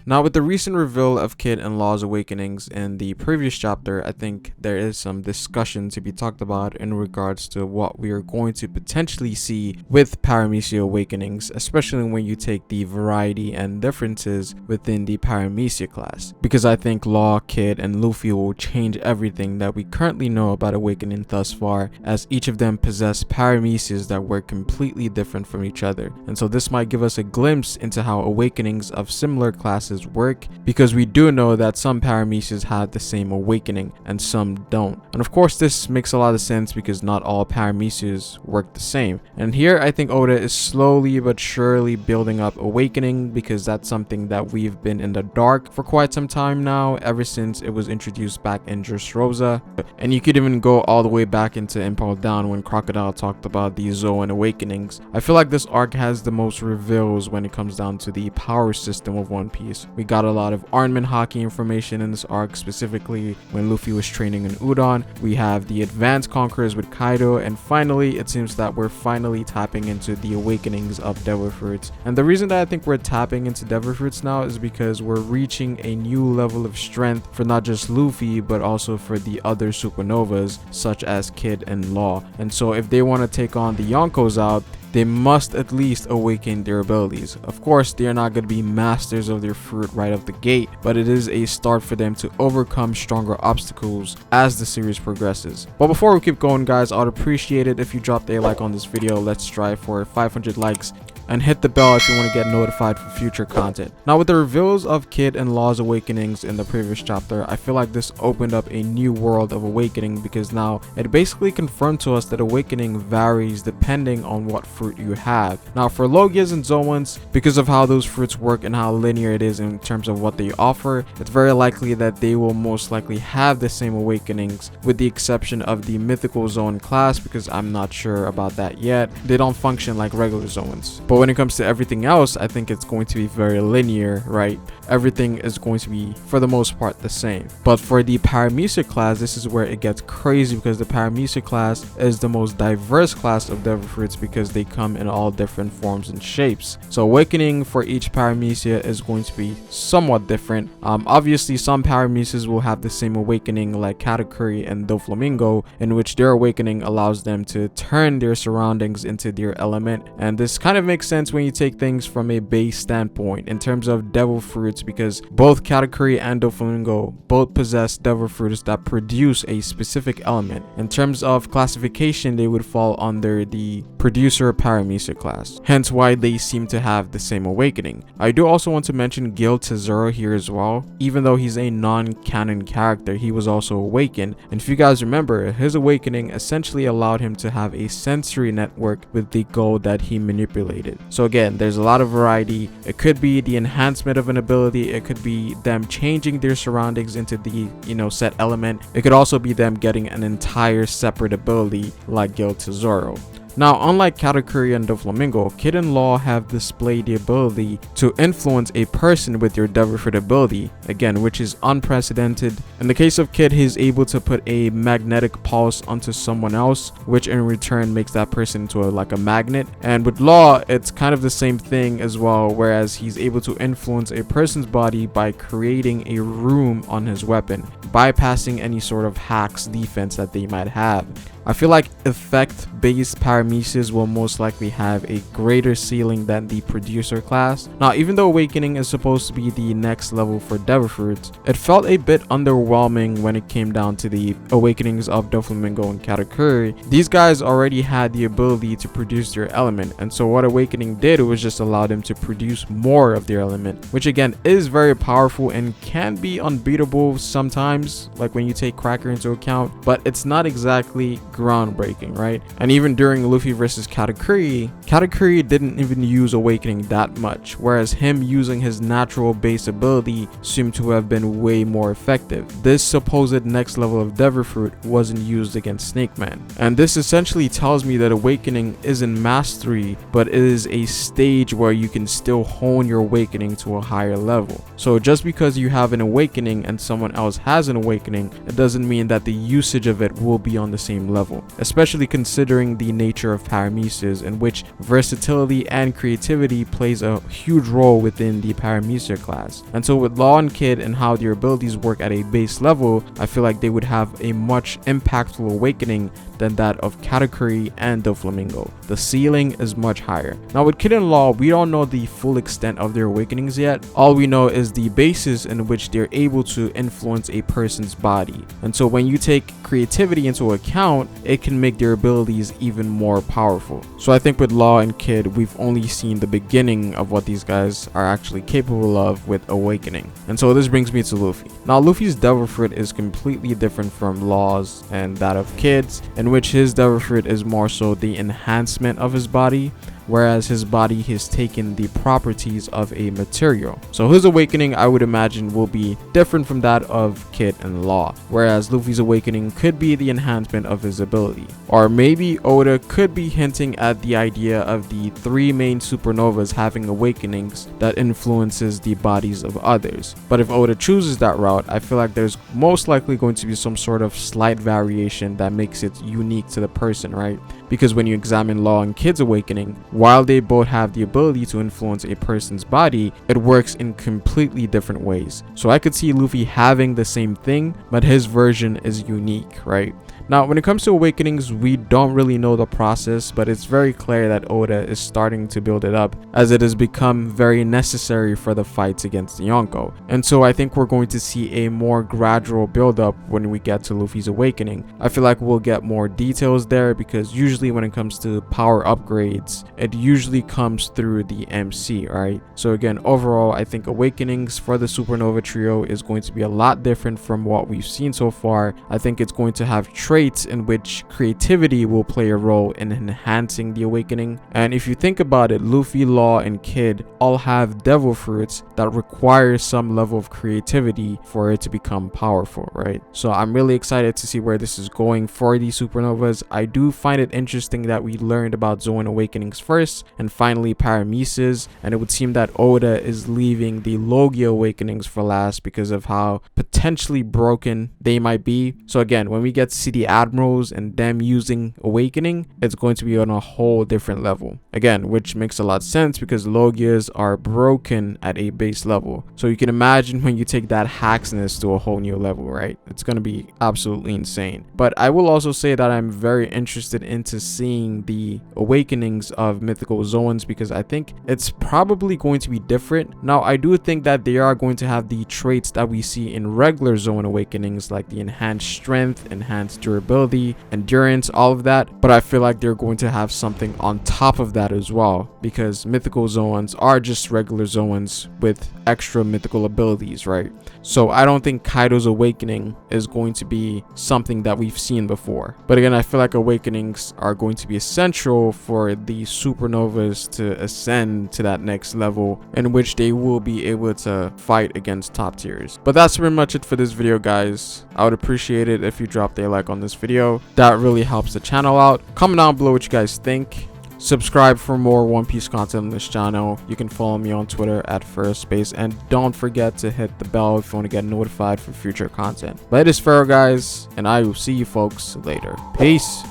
Now, with the recent reveal of Kid and Law's awakenings in the previous chapter, I think there is some discussion to be talked about in regards to what we are going to potentially see with Paramecia awakenings, especially when you take the variety and differences within the Paramecia class. Because I think Law, Kid, and Luffy will change everything that we currently know about awakening thus far, as each of them possess Paramecias that were completely different from each other. And so this might give us a glimpse into how awakenings of similar classes work, because we do know that some Paramecias have the same awakening and some don't. And of course this makes a lot of sense because not all Paramecias work the same. And here I think Oda is slowly but surely building up awakening, because that's something that we've been in the dark for quite some time now, ever since it was introduced back in Dressrosa. And you could even go all the way back into Impel Down when Crocodile talked about the Zoan awakenings. I feel like this arc has the most reveals when it comes down to the power system of One Piece. We got a lot of armament hockey information in this arc, specifically when Luffy was training in Udon. We have the advanced conquerors with Kaido, and finally it seems that we're finally tapping into the awakenings of Devil Fruits. And the reason that I think we're tapping into Devil Fruits now is because we're reaching a new level of strength for not just Luffy but also for the other supernovas such as Kid and Law. And so if they want to take on the Yonkos out, they must at least awaken their abilities. Of course, they are not going to be masters of their fruit right off the gate, but it is a start for them to overcome stronger obstacles as the series progresses. But before we keep going, guys, I would appreciate it if you dropped a like on this video. Let's strive for 500 likes. And hit the bell if you want to get notified for future content. Now, with the reveals of Kid and Law's awakenings in the previous chapter, I feel like this opened up a new world of awakening, because now it basically confirmed to us that awakening varies depending on what fruit you have. Now, for Logias and Zoans, because of how those fruits work and how linear it is in terms of what they offer, it's very likely that they will most likely have the same awakenings, with the exception of the mythical Zoan class, because I'm not sure about that yet. They don't function like regular Zoans. But when it comes to everything else, I think it's going to be very linear, right? Everything is going to be, for the most part, the same. But for the Paramecia class, this is where it gets crazy, because the Paramecia class is the most diverse class of Devil Fruits, because they come in all different forms and shapes. So awakening for each Paramecia is going to be somewhat different. Obviously, some Paramecias will have the same awakening like Katakuri and Doflamingo, in which their awakening allows them to turn their surroundings into their element. And this kind of makes sense when you take things from a base standpoint in terms of Devil Fruits, because both Katakuri and Doflamingo both possess Devil Fruits that produce a specific element. In terms of classification, they would fall under the Producer Paramecia class, hence why they seem to have the same awakening. I do also want to mention Gil Tesoro here as well. Even though he's a non-canon character, he was also awakened, and if you guys remember, his awakening essentially allowed him to have a sensory network with the gold that he manipulated. So again, there's a lot of variety. It could be the enhancement of an ability, it could be them changing their surroundings into the set element, it could also be them getting an entire separate ability like Gil Tesoro. Now, unlike Katakuri and Doflamingo, Kid and Law have displayed the ability to influence a person with your Devil Fruit ability, again, which is unprecedented. In the case of Kid, he's able to put a magnetic pulse onto someone else, which in return makes that person into like a magnet. And with Law, it's kind of the same thing as well, whereas he's able to influence a person's body by creating a room on his weapon, bypassing any sort of hacks defense that they might have. I feel like effect-based Paramecias will most likely have a greater ceiling than the Producer class. Now, even though Awakening is supposed to be the next level for Devil Fruits, it felt a bit underwhelming when it came down to the awakenings of Doflamingo and Katakuri. These guys already had the ability to produce their element, and so what Awakening did was just allow them to produce more of their element, which again is very powerful and can be unbeatable sometimes, like when you take Cracker into account, but it's not exactly groundbreaking, right? And even during Luffy versus Katakuri didn't even use Awakening that much, whereas him using his natural base ability seemed to have been way more effective. This supposed next level of Devil Fruit wasn't used against Snake Man, and this essentially tells me that Awakening isn't mastery, but it is a stage where you can still hone your awakening to a higher level. So just because you have an awakening and someone else has an awakening, it doesn't mean that the usage of it will be on the same level. level, especially considering the nature of Paramecia, in which versatility and creativity plays a huge role within the Paramecia class. And so with Law and Kid and how their abilities work at a base level, I feel like they would have a much impactful awakening than that of Katakuri and Doflamingo. The ceiling is much higher. Now with Kid and Law, we don't know the full extent of their awakenings yet. All we know is the basis in which they're able to influence a person's body. And so when you take creativity into account, it can make their abilities even more powerful. So I think with Law and Kid, we've only seen the beginning of what these guys are actually capable of with awakening. And so this brings me to Luffy. Now Luffy's Devil Fruit is completely different from Law's and that of Kid's, in which his Devil Fruit is more so the enhancement of his body, whereas his body has taken the properties of a material. So his awakening, I would imagine, will be different from that of Kid and Law, whereas Luffy's awakening could be the enhancement of his ability. Or maybe Oda could be hinting at the idea of the 3 main supernovas having awakenings that influences the bodies of others. But if Oda chooses that route, I feel like there's most likely going to be some sort of slight variation that makes it unique to the person, right? Because when you examine Law and Kid's awakening, while they both have the ability to influence a person's body, it works in completely different ways. So I could see Luffy having the same thing, but his version is unique, right? Now, when it comes to awakenings, we don't really know the process, but it's very clear that Oda is starting to build it up, as it has become very necessary for the fights against Yonko. And so I think we're going to see a more gradual build up when we get to Luffy's awakening. I feel like we'll get more details there, because usually when it comes to power upgrades, it usually comes through the MC, right? So again, overall, I think awakenings for the Supernova trio is going to be a lot different from what we've seen so far. I think it's going to have traits in which creativity will play a role in enhancing the awakening. And if you think about it, Luffy, Law, and Kid all have Devil Fruits that require some level of creativity for it to become powerful, right? So I'm really excited to see where this is going for these supernovas. I do find it interesting that we learned about Zoan awakenings first and finally Paramecia's, and it would seem that Oda is leaving the Logia awakenings for last because of how potentially broken they might be. So again, when we get to see the admirals and them using awakening, it's going to be on a whole different level, again, which makes a lot of sense because Logias are broken at a base level. So you can imagine when you take that hacksness to a whole new level, right? It's going to be absolutely insane. But I will also say that I'm very interested into seeing the awakenings of mythical Zoans, because I think it's probably going to be different. Now I do think that they are going to have the traits that we see in regular Zoan awakenings, like the enhanced strength, enhanced durability, endurance, all of that, but I feel like they're going to have something on top of that as well, because mythical Zoans are just regular Zoans with extra mythical abilities, right? So I don't think Kaido's awakening is going to be something that we've seen before. But again, I feel like awakenings are going to be essential for the supernovas to ascend to that next level, in which they will be able to fight against top tiers. But that's pretty much it for this video, guys. I would appreciate it if you dropped a like on this video. That really helps the channel out. Comment down below what you guys think. Subscribe for more One Piece content on this channel. You can follow me on Twitter at FarrowSpace, and don't forget to hit the bell if you want to get notified for future content. But it is Pharaoh, guys, and I will see you folks later. Peace.